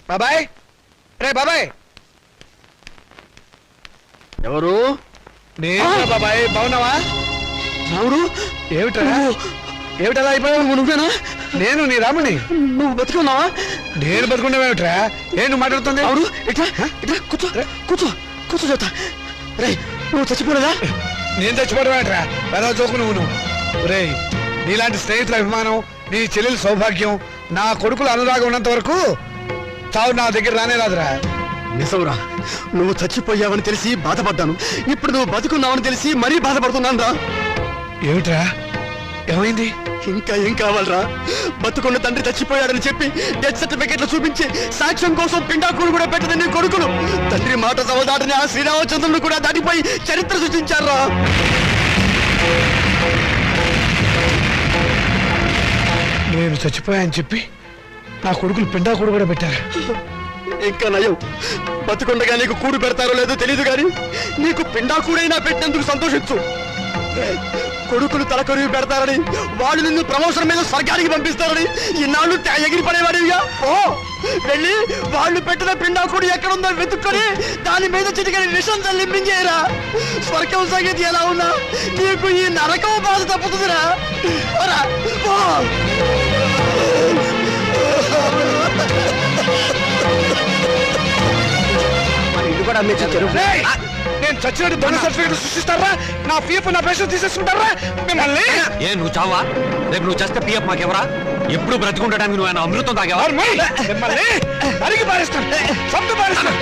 బాబాయ్, రే బాబాయ్. ఎవరు? నేను బాబాయ్. బాగున్నావా? రాముడు, ఏమిటా ఏమిటలా అయిపోయావు? నువ్వేనా? నేను నీ రాముని. నువ్వు బతుకున్నావా? నేను బతుకున్నావేమిట్రా? నువ్వు మాట్లాడుతుంది? అవును, ఇట్లా ఇట్లా కూర్చో కూర్చో కూర్చో చెప్తా. రే, నువ్వు చచ్చిపోలేదా? నేను చచ్చిపోవడమేట్రా? పెద్ద చోకు నువ్వు. రే, నీలాంటి స్నేహితుల అభిమానం, నీ చెల్లెల సౌభాగ్యం, నా కొడుకుల అనురాగం ఉన్నంత వరకు చావు నా దగ్గర రానే రాదురా. నిజంరా, నువ్వు చచ్చిపోయావని తెలిసి బాధపడ్డాను. ఇప్పుడు నువ్వు బతుకున్నావని తెలిసి మరీ బాధపడుతున్నాను రా. ఏమిట్రా? ఏమైంది? ఇంకా ఏం కావాలరా? బతుకున్న తండ్రి చచ్చిపోయాడని చెప్పి డెత్ సర్టిఫికెట్లు చూపించి సాక్ష్యం కోసం పిండాకులు కూడా పెట్టదని కొడుకులు తండ్రి మాట సవదాటని ఆ శ్రీరామచంద్రుడు కూడా దాటిపోయి చరిత్ర సృష్టించారా. నేను చచ్చిపోయాని చెప్పి నా కొడుకులు పిండాకుడు కూడా పెట్టారు. ఇంకా నయం, బతుకుండగా నీకు కూడు పెడతారో లేదో తెలియదు కానీ నీకు పిండాకుడైనా పెట్టినందుకు సంతోషించు. కొడుకులు తలకొరివి పెడతారని, వాళ్ళు నిన్ను ప్రమోషన్ మీద స్వర్గానికి పంపిస్తారని ఇన్నాళ్ళు ఎగిరి పడేవాడివిగా. ఓ వెళ్ళి వాళ్ళు పెట్టిన పిండాకుడు ఎక్కడుందో వెతుక్కొని దాని మీద చిటికని విషం తల్లింపించేయరా. స్వర్గం సంగతి ఎలా ఉన్నా నీకు ఈ నరకం బాధ తప్పుతుందిరా. ఇల్లు కూడా నేను చచ్చినట్టు దొంగ సర్టిఫికెట్ సృష్టిస్తారా? నా పీఎఫ్ నా పెన్షన్ తీసేసుకుంటారా? మిమ్మల్ని నువ్వు చావా? రేపు నువ్వు చేస్తే పీఎఫ్ మాకెవరా? ఎప్పుడు బ్రతికుండడానికి నువ్వు ఆయన అమృతం తాగేవా? మిమ్మల్ని అడిగి పారేస్తాను, చంపి పారేస్తాను.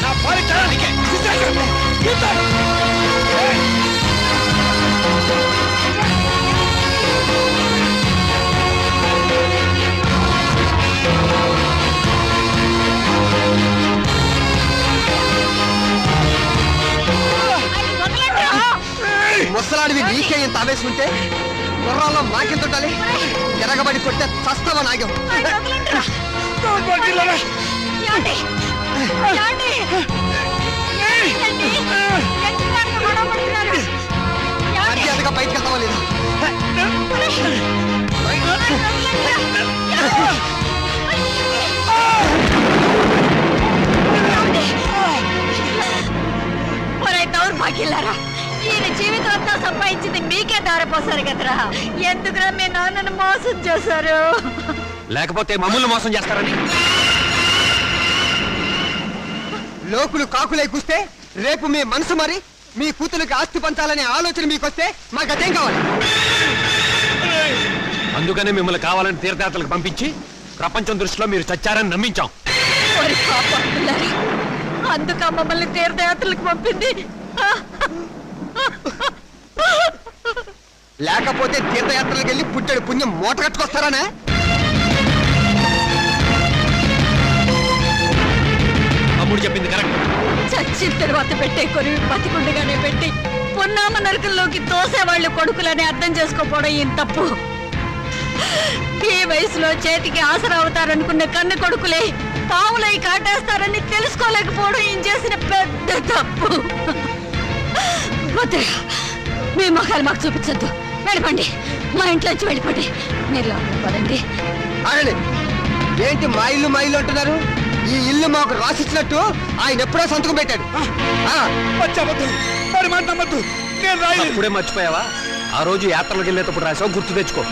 నా పాలించడానికి ముసలాడివి నీకే ఇంత ఆవేశం గుర్రాల్లో మాకెంత ఉండాలి? ఎరగబడి కొట్టే చస్తావా నాగం. మర్యాదగా బయటకు వెళ్తావా లేదా? దౌర్భాగ్యులారా, ఈయన జీవితం అంతా సంపాదించింది మీకే దారిపోసారు కదరా. ఎందుకురా మీ నాన్నను మోసం చేశారు? లేకపోతే మమ్మల్ని మోసం చేస్తారని. లోకులు కాకులై కూస్తే రేపు మీ మనసు మరి మీ కూతురికి ఆస్తి పంచాలనే ఆలోచన మీకొస్తే మాకు అదేం కావాలి? అందుకనే మిమ్మల్ని కావాలని తీర్థయాత్రలకు పంపించి ప్రపంచం దృష్టిలో మీరు చచ్చారని నమ్మించాం. అందుక మమ్మల్ని తీర్థయాత్రలకు పంపింది. లేకపోతే తీర్థయాత్రలకు వెళ్ళి పుట్టడు పుణ్యం మూట కట్టుకొస్తారానే? అమ్ముడు చెప్పింది కరెక్ట్. చచ్చిన తర్వాత పెట్టే కొరివి బతికుండగానే పెట్టి పున్నామ నరకంలోకి తోసేవాళ్ళు కొడుకులని అర్థం చేసుకోపోవడం ఏం తప్పు. ఈ వయసులో చేతికి ఆసరా అవుతారనుకున్న కన్ను కొడుకులే పావులై కాటేస్తారని తెలుసుకోలేకపోవడం ఏం చేసిన పెద్ద తప్పు. మీ మొఖాలు మాకు చూపించద్దు. వెళ్ళిపోండి, మా ఇంట్లోంచి వెళ్ళిపోండి. మీరు లోపలికి పదండి. ఏంటి మా ఇల్లు అంటున్నారు? ఈ ఇల్లు మాకు రాసిచ్చినట్టు ఆయన ఎప్పుడో సంతకం పెట్టాడు. ఇప్పుడే మర్చిపోయావా? ఆ రోజు యాత్రలకు వెళ్ళేటప్పుడు రాసావు, గుర్తు తెచ్చుకో.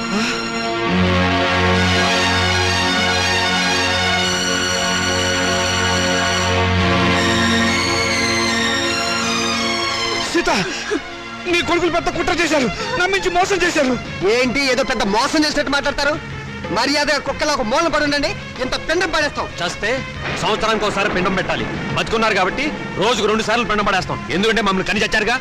సీత, నీ కొడుకులు పెద్ద కుట్ర చేశారు, నమ్మించి మోసం చేశారు. ఏంటి ఏదో పెద్ద మోసం చేసినట్టు మాట్లాడతారు? మర్యాద కుక్కలా ఒక మూలం పడి ఉండండి. ఇంత పిండం పడేస్తాం. చేస్తే సంవత్సరానికి ఒకసారి పిండం పెట్టాలి. బతుకున్నారు కాబట్టి రోజుకు 2 సార్లు పిండం పడేస్తాం. ఎందుకంటే మమ్మల్ని కని చచ్చారుగా.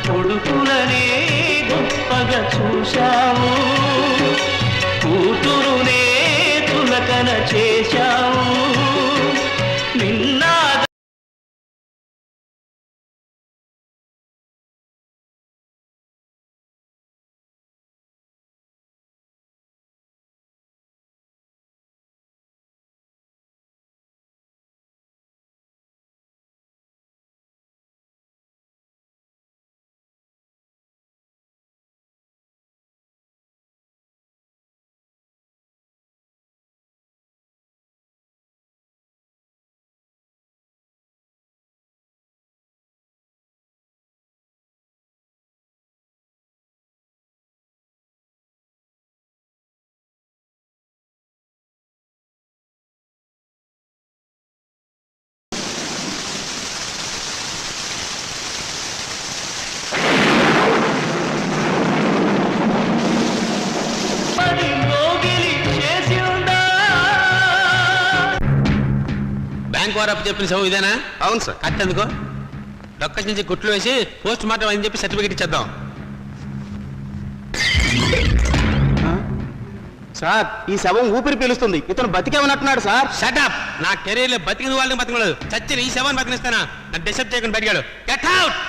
కొడుకులనే గొప్పగా చూశావు, కూతురునే తులకన చేశావు. బ్యాంక్ వారు అప్పు చెప్పిన శవం ఇదేనా? అవును సార్. కట్టెందుకో డొక్క నుంచి గుట్లు వేసి పోస్ట్ మార్టం అని చెప్పి సర్టిఫికేట్ ఇచ్చేద్దాం. సార్ ఈ శవం ఊపిరి పీలుస్తుంది, ఇతను బతికేమన్నట్టున్నాడు సార్. షటప్! నా కెరీర్ లో బతికిన వాళ్ళని బతకలేదు, చచ్చిన ఈ శవాన్ని బతికిస్తానా? నన్ను డిస్టర్బ్ చేయకుండా బతికాడు. Get out!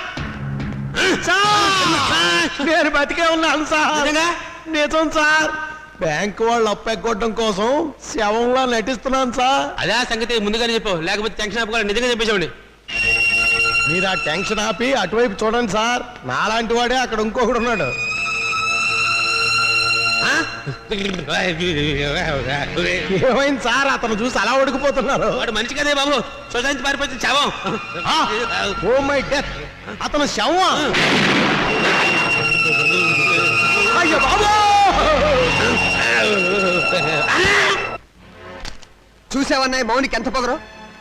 నేను బతికే ఉన్నాను సార్. నిజంగా? నిజం సార్. బ్యాంక్ వాళ్ళు అప్పెక్కొట్టడం కోసం శవంలా నటిస్తున్నాను సార్. అదే సంగతి ముందుగానే చెప్పు, లేకపోతే టెన్షన్ ఆపుకోవాలి. నిజంగా చెప్పేసామండి. మీరు ఆ టెన్షన్ ఆపి అటువైపు చూడండి సార్, నాలాంటి వాడే అక్కడ ఇంకొకడు ఉన్నాడు. ఏమైంది సార్? అతను చూసి అలా ఉడికిపోతున్నారు. వాడు మంచి కదే బాబు, సొసైటీ పారిపోతుంది శవం. Oh my death! అతను శవం. అయ్యో బాబు! చూసావన్నాయి మౌనికి ఎంత పొగరు.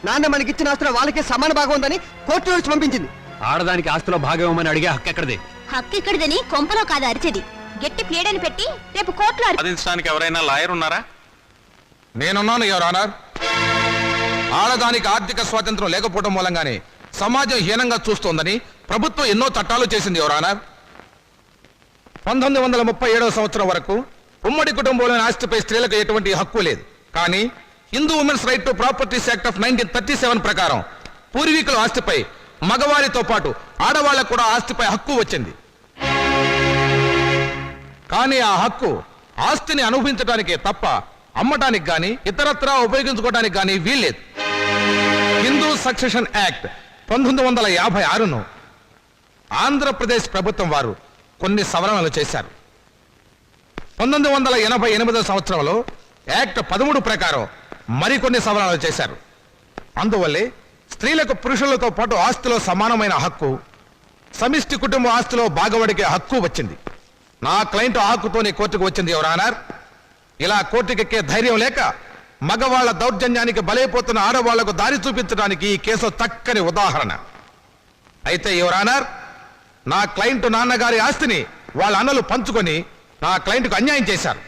నాన్న మనకిచ్చిన ఆస్తులు వాళ్ళకే సమాన భాగం ఉందని కోర్టు నుంచి పంపించింది. ఆడదానికి ఆస్తిలో భాగం ఇవ్వమని అడిగే హక్కు ఎక్కడిది? హక్కు ఇక్కడిదని కొంపలో కాదు అరిచేది. గట్టి ప్లేడని పెట్టి రేపు కోర్టులో వాదించడానికి ఎవరైనా లాయర్ ఉన్నారా? నేనున్నాను యువర్ ఆనర్. ఆడదానికి ఆర్థిక స్వాతంత్రం లేకపోవడం మూలంగానే సమాజం హీనంగా చూస్తోందని ప్రభుత్వం ఎన్నో చట్టాలు చేసింది యువర్ ఆనర్. 1937వ సంవత్సరం వరకు ఉమ్మడి కుటుంబంలోని ఆస్తిపై స్త్రీలకు ఎటువంటి హక్కు లేదు. కానీ Hindu women's right to properties act of 1937 ప్రకారం పూర్వీకుల ఆస్తిపై మగవారితో పాటు ఆడవాళ్లకు కూడా ఆస్తిపై హక్కు వచ్చింది. కానీ ఆ హక్కు ఆస్తిని అనుభవించడానికే తప్ప అమ్మటానికి గాని ఇతరత్రా ఉపయోగించుకోవడానికి గాని వీల్లేదు. హిందూ సక్సెషన్ యాక్ట్ 1956ను ఆంధ్రప్రదేశ్ ప్రభుత్వం వారు కొన్ని సవరణలు చేశారు. 1988వ సంవత్సరంలో యాక్ట్ 13 ప్రకారం మరికొన్ని సవరణలు చేశారు. అందువల్లే స్త్రీలకు పురుషులతో పాటు ఆస్తిలో సమానమైన హక్కు, సమిష్టి కుటుంబ ఆస్తిలో భాగవడికే హక్కు వచ్చింది. నా క్లయింట్ ఆ హక్కుతోనే కోర్టుకు వచ్చింది యువర్ ఆనర్. ఇలా కోర్టుకెక్కే ధైర్యం లేక మగవాళ్ల దౌర్జన్యానికి బలైపోతున్న ఆడవాళ్లకు దారి చూపించడానికి ఈ కేసు చక్కని ఉదాహరణ. అయితే యువర్ ఆనర్, నా క్లయింట్ నాన్నగారి ఆస్తిని వాళ్ళ అన్నలు పంచుకొని నా క్లయింట్కు అన్యాయం చేశారు.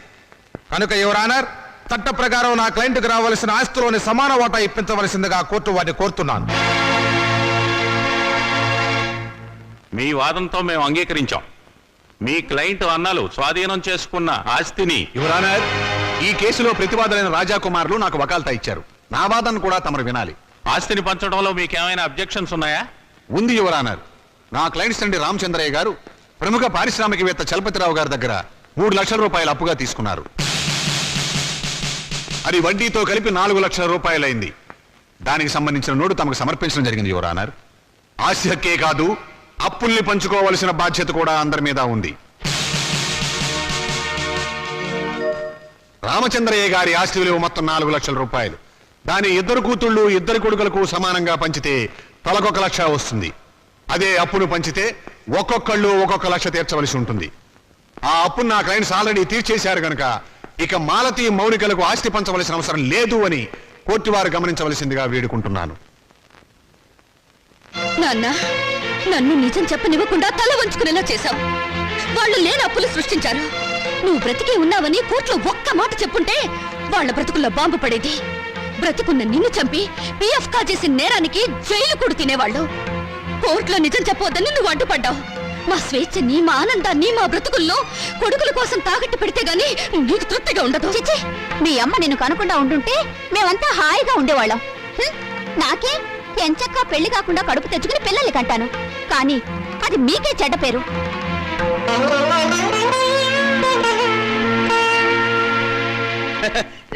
కనుక యువర్ ఆనర్, చట్ట ప్రకారం నా క్లయింట్కు రావాల్సిన ఆస్తిలోని సమాన వాటా ఇప్పించవలసిందిగా కోర్టు వారిని కోరుతున్నాను. మీ వాదంతో మేము అంగీకరించాం. మీ క్లయింట్ అన్నలు స్వాధీనం చేసుకున్న ఆస్తిని యువర్ ఆనర్, ఈ కేసులో ప్రతివాదులైన రాజాకుమారులు నాకు వకాల్తా ఇచ్చారు. నా వాదన కూడా తమరు వినాలి. ఆస్తిని పంచడంలో మీకేమైనా అబ్జెక్షన్స్ ఉన్నాయా? ఉంది యువర్ ఆనర్. నా క్లయింట్స్ తండ్రి రామచంద్రయ్య గారు ప్రముఖ పారిశ్రామికవేత్త చలపతిరావు గారి దగ్గర 3 లక్షల రూపాయలు అప్పుగా తీసుకున్నారు. అది వడ్డీతో కలిపి 4 లక్షల రూపాయలైంది. దానికి సంబంధించిన నోటు తమకు సమర్పించడం జరిగింది యువర్ ఆనర్. ఆస్తి హక్కే కాదు, అప్పుల్ని పంచుకోవలసిన బాధ్యత కూడా అందరి మీద ఉంది. రామచంద్రయ్య గారి ఆస్తి విలువ మొత్తం 4 లక్షల రూపాయలు. దాని 2 కూతుళ్ళు 2 కొడుకులకు సమానంగా పంచితే తలకొక లక్ష వస్తుంది. అదే అప్పును పంచితే ఒక్కొక్కళ్ళు 1 లక్ష తీర్చవలసి ఉంటుంది. ఆ అప్పును నా క్లయింట్స్ ఆల్రెడీ తీర్చేశారు గనక ఇక మాలతి మౌనికలకు ఆస్తి పంచవలసిన అవసరం లేదు అని కోర్టు వారు గమనించవలసిందిగా వేడుకుంటున్నాను. నాన్న, నన్ను నిజం చెప్పనివ్వకుండా తల వంచుకునేలా చేశావు. వాళ్ళు లేని అప్పులు సృష్టించారు. నువ్వు బ్రతికే ఉన్నావని కోర్టులో ఒక్క మాట చెప్పుంటే వాళ్ళ బ్రతుకుల్లో బాంబు పడేది. బ్రతుకున్న నిన్ను చంపి పిఎఫ్ కాజేసిన నేరానికి జైలు కూడా తినేవాళ్ళు. కోర్టులో నిజం చెప్పవద్దని నువ్వు అడ్డుపడ్డావు. మా స్వేచ్ఛని, మా ఆనందాన్ని, మా బ్రతుకుల్లో కొడుకుల కోసం తాకట్టు పెడితే గానీ నీకు తృప్తిగా ఉండదు. చిచ్చి, మీ అమ్మ నిన్ను కనకుండా ఉండుంటే మేమంతా హాయిగా ఉండేవాళ్ళం. నాకే ఎంచక్కా పెళ్లి కాకుండా కడుపు తెచ్చుకుని పిల్లల్ని కంటాను. కానీ అది మీకే చెడ్డ పేరు.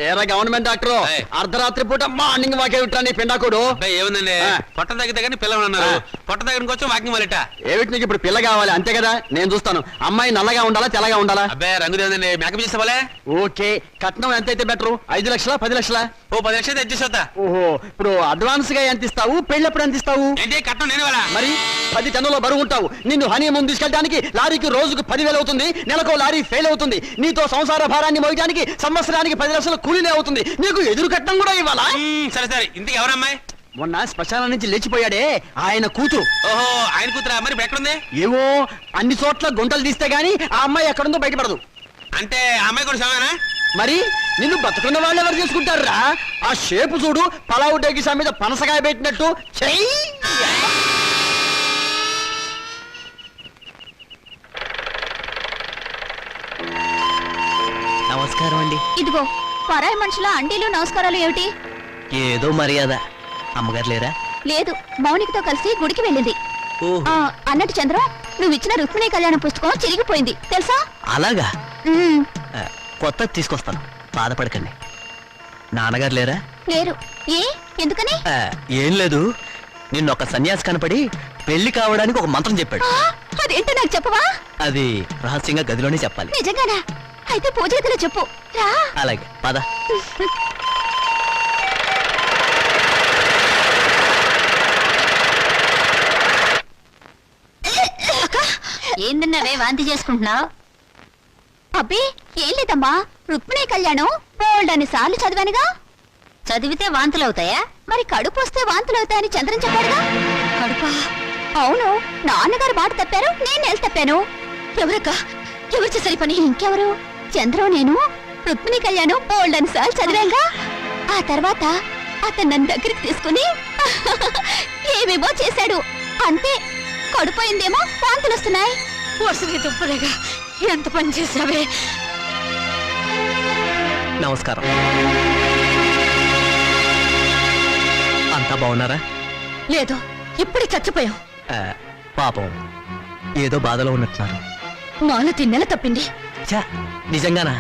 ఏరా గవర్నమెంట్ డాక్టర్, ఏయ్. అర్ధరాత్రి పూట మార్నింగ్ వాకే విట్రా నీ పిండాకుడు. అబ్బాయి ఏముందండి, పొట్ట తగ్గితే కానీ పిల్లలు అన్నారు. పొట్ట దగ్గరికి వచ్చి వాకింగ్ వాళ్ళట. ఏమిటి నీకు ఇప్పుడు పిల్ల కావాలి అంతే కదా? నేను చూస్తాను. అమ్మాయి నల్లగా ఉండాలా తెల్లగా ఉండాలా? అబ్బాయి రంగు ఏముందండి, మేకప్ చేసేవాళ్ళే. ఓకే, కట్నం ఎంత అయితే బెటర్? 5 లక్షలా 10 లక్షలా? ఓ 10 లక్షలు తెచ్చేసా. ఓహో, ఇప్పుడు అడ్వాన్స్ గా ఎంత ఇస్తావు? పెళ్ళప్పుడు ఎంత ఇస్తావు? ఏంటి కట్నం నేను వాళ్ళ? మరి 10 టన్నుల బరువు ఉంటావు. నిన్ను హనీమూన్ తీసుకెళ్ళడానికి లారీకి రోజుకు 10,000 అవుతుంది. నెలకు లారీ ఫెయిల్ అవుతుంది. నీతో సంసార భారాన్ని మోయడానికి సంవత్సరానికి 10 లక్షల కూలీనే అవుతుంది. నీకు ఎదురు కట్నం కూడా ఇవ్వాలా? సరే సరే, ఇంటికి ఎవరమ్మాయి? మొన్న శ్మశానం నుంచి లేచిపోయాడే ఆయన కూతురు. ఓహో, ఆయన కూతురా? మరి ఇప్పుడు ఎక్కడుంది? ఏవో అన్ని చోట్ల గుంటలు తీస్తే గానీ ఆ అమ్మాయి ఎక్కడుందో బయటపడదు. అంటే ఆ అమ్మాయి కూడా సమానా? మరి నిన్ను బతుకున్న వాళ్ళు ఎవరు చేసుకుంటారా? ఆ షేపు చూడు, పలావు డేగిసా మీద పనసకాయ పెట్టినట్టు చెయ్యి. నమస్కారం అండి. ఇదిగో పరాయి మనుషుల అండీలు నమస్కారాలు ఏమిటి? ఏదో మర్యాద. అమ్మగారు లేరా? లేదు, మౌనికతో కలిసి గుడికి వెళ్ళింది. ఓహో, అన్నట్టు చంద్రం, నువ్వు ఇచ్చిన రుక్మిణి కళ్యాణ పుస్తకం చిరిగిపోయింది తెలుసా? అలాగా? ఉమ్, కొత్తది తీసుకొస్తాను, బాధపడకండి. నాన్నగారు లేరా? లేరు. ఏ ఎందుకని? ఏం లేదు, నిన్నొక సన్యాసి కనపడి పెళ్లి కావడానికి ఒక మంత్రం చెప్పాడు. అదేంటో నాకు చెప్పవా? అది రహస్యంగా గదిలోనే చెప్పాలి. నిజంగానా? అయితే పూజ గదిలో చెప్పు. రా. అలాగే, పద. ఏందన్నావే వాంతి చేసుకుంటున్నావు? అబ్బే ఏం లేదమ్మా, రుక్మిణి కళ్యాణం బోల్డని సార్లు చదివానుగా. చదివితే వాంతులు అవుతాయా? మరి కడుపు వస్తే వాంతులు అవుతాయని చంద్రం చెప్పాడుగా. కడుపా? అవును, నాన్నగారు మాట తప్పారు, నేను నెల తప్పాను. ఎవరక్క? ఎవరు చేసరి పని? ఇంకెవరు? చంద్రం నేను రుక్మిణి కళ్యాణం బోల్డని సార్లు చదివాంగా. ఆ తర్వాత అతను నన్ను దగ్గరికి తీసుకుని ఏమేమో చేశాడు. అంతే, కడుపోయిందేమో వాంతులు వస్తున్నాయి. వసతి దుప్పలేగా ఎంత పని చేసావే. నమస్కారం. అంతా బాగున్నారా? లేదు, ఇప్పుడు చచ్చిపోయాం. పాపం ఏదో బాధలో ఉన్నట్టున్నారు. మాలతి నెల తప్పింది. ఛా, నిజంగానా?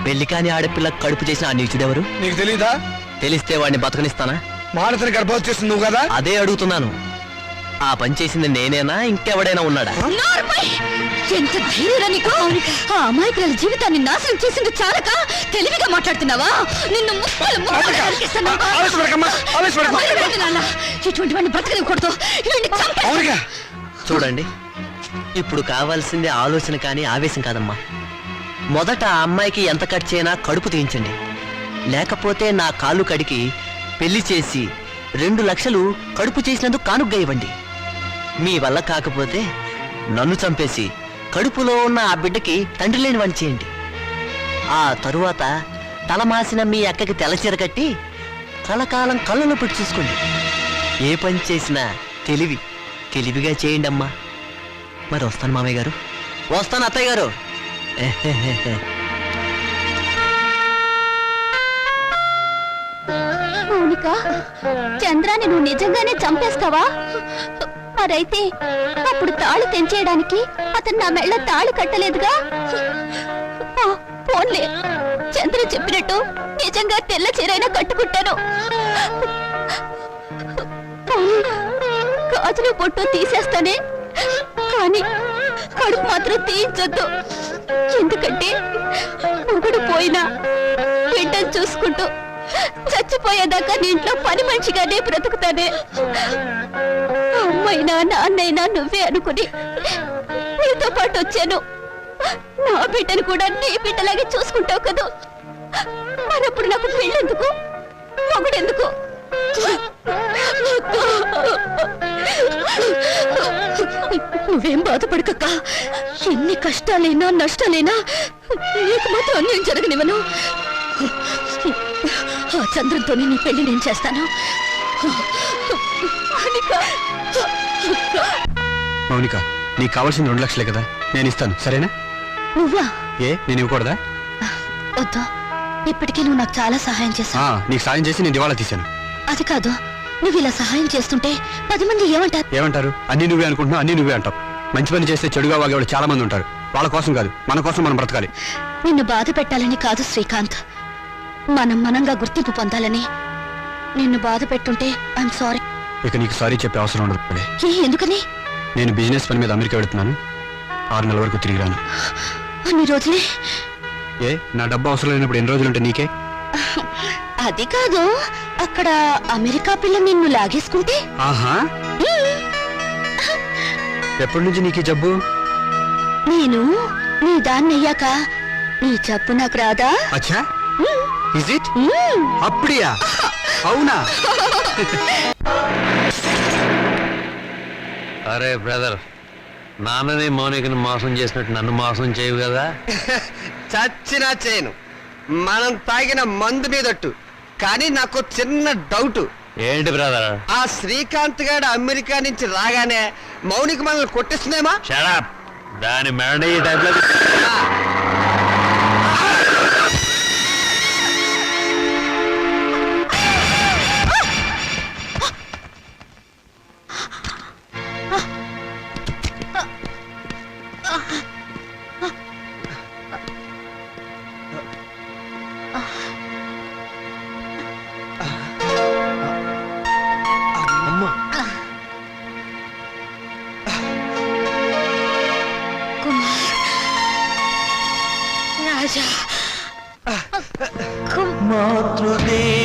పెళ్లి కాని ఆడపిల్ల కడుపు చేసిన ఆ నీచుడెవరు? నీకు తెలీదా? తెలిస్తే వాడిని బతకనిస్తానా? మానతని గర్భవతి చేస్తుంది నువ్వు కదా? అదే అడుగుతున్నాను. ఆ పని చేసింది నేనేనా, ఇంకెవడైనా ఉన్నాడా? నార్మల్! ఎంత ధైర్యం నీకు! ఆ అమాయకుల జీవితాన్ని నాశనం చేసింది చాలక తెలివిగా మాట్లాడుతున్నావా? నిన్ను ముక్కలు ముక్కలు నరికేస్తాను. వదిలిపెట్టు నాన్న. ఇటువంటి వాడిని బ్రతకనివ్వకూడదు. వీడిని చంపేస్తాను. అవునుగా. చూడండి, ఇప్పుడు కావాల్సింది ఆలోచన కానీ ఆవేశం కాదమ్మా. మొదట ఆ అమ్మాయికి ఎంత ఖర్చు అయినా కడుపు తీయించండి. లేకపోతే నా కాళ్ళు కడికి పెళ్లి చేసి 2 లక్షలు కడుపు చేసినందుకు కానుగ్గా ఇవ్వండి. మీ వల్ల కాకపోతే నన్ను చంపేసి కడుపులో ఉన్న ఆ బిడ్డకి తండ్రి లేని వాడిని చేయండి. ఆ తరువాత తలమాసిన మీ అక్కకి తెల్లచీర కట్టి కలకాలం కళ్ళను పెట్టి చూసుకోండి. ఏ పని చేసినా తెలివిగా చేయండి అమ్మా. మరి వస్తాను మామయ్య గారు. వస్తాను అత్తయ్య గారు. మౌనిక, చంద్రాన్ని నువ్వు నిజంగానే చంపేస్తావా? మరైతే అప్పుడు తాళి తెంచేయడానికి అతను నా మెళ్ళ తాళి కట్టలేదుగా. పోన్లే, చంద్ర చెప్పినట్టు నిజంగా తెల్ల చీరైనా కట్టుకుంటాను. గాజులు పొట్టు తీసేస్తానే, కానీ కడుపు మాత్రం తీయించొద్దు. ఎందుకంటే మొగుడు పోయినా బిడ్డను చూసుకుంటూ చచ్చిపోయేదాకా నీ ఇంట్లో పని మనిషిగానే బ్రతుకుతానే. అమ్మైనా నాన్నైనా నువ్వే అనుకుని నీతో పాటు వచ్చాను. నా బిడ్డను కూడా నీ బిడ్డలాగే చూసుకుంటావు కదా. మరప్పుడు నాకు పెళ్ళెందుకు, మొగుడెందుకు? నువ్వేం బాధపడకక్క. ఎన్ని కష్టాలైనా నష్టాలైనా నీకు మాత్రం అన్యాయం జరగనివ్వను. ఆ చంద్రంతోనే నీ పెళ్లి నేను చేస్తాను. మౌనిక, నీకు కావాల్సింది 2 లక్షలే కదా, నేను ఇస్తాను, సరేనా? నువ్వా? ఏ, నేను ఇవ్వకూడదా? వద్దు, ఇప్పటికే నువ్వు నాకు చాలా సహాయం చేశావు. నీకు సాయం చేసి నేను దివాళా తీశాను. అది కాదు, నువ్వు ఇలా సహాయం చేస్తుంటే 10 మంది ఏమంటారు? అన్ని నువ్వే అనుకుంటున్నావు, అన్ని నువ్వే అంటావు. మంచి పని చేస్తే చెడుగా వాగేవాళ్ళు చాలా మంది ఉంటారు. వాళ్ళ కోసం కాదు, మన కోసం మనం బ్రతకాలి. నిన్ను బాధ పెట్టాలని కాదు శ్రీకాంత్, మనంగా గుర్తింపు పొందాలని. నిన్ను బాధ పెట్టుంటే ఐఎమ్ సారీ. ఇక నీకు సారీ చెప్పే అవసరం ఉండదు. ఎందుకని? నేను బిజినెస్ పని మీద అమెరికా వెళుతున్నాను. 6 నెలల వరకు తిరిగి రాను. అన్ని రోజులే? ఏ, నా డబ్బు అవసరం లేనప్పుడు ఎన్ని రోజులుంటే నీకే? అది కాదు, అక్కడ అమెరికా పిల్ల నిన్ను లాగేసుకుంటే? ఆహా, ఎప్పటి నుంచి నీకు ఈ జబ్బు? నేను నీ దాన్ని అయ్యాక నీ జబ్బు నాకు రాదా? అచ్చా, ఇస్ ఇట్? అప్పుడియా? అవునా? అరే బ్రదర్, నాన్నని మౌనికని మోసం చేసినట్టు నన్ను మోసం చేయవు కదా. చచ్చినా చేయను. మనం తాగిన మందు మీదట్టు. కానీ నాకు చిన్న డౌట్. ఏంటి బ్రదర్? ఆ శ్రీకాంత్ గారు అమెరికా నుంచి రాగానే మౌనికి మనల్ని కొట్టిస్తుందేమా? షడప్. దాని మెడ ఈ టైంలో రాజా మాతృదేవోభవ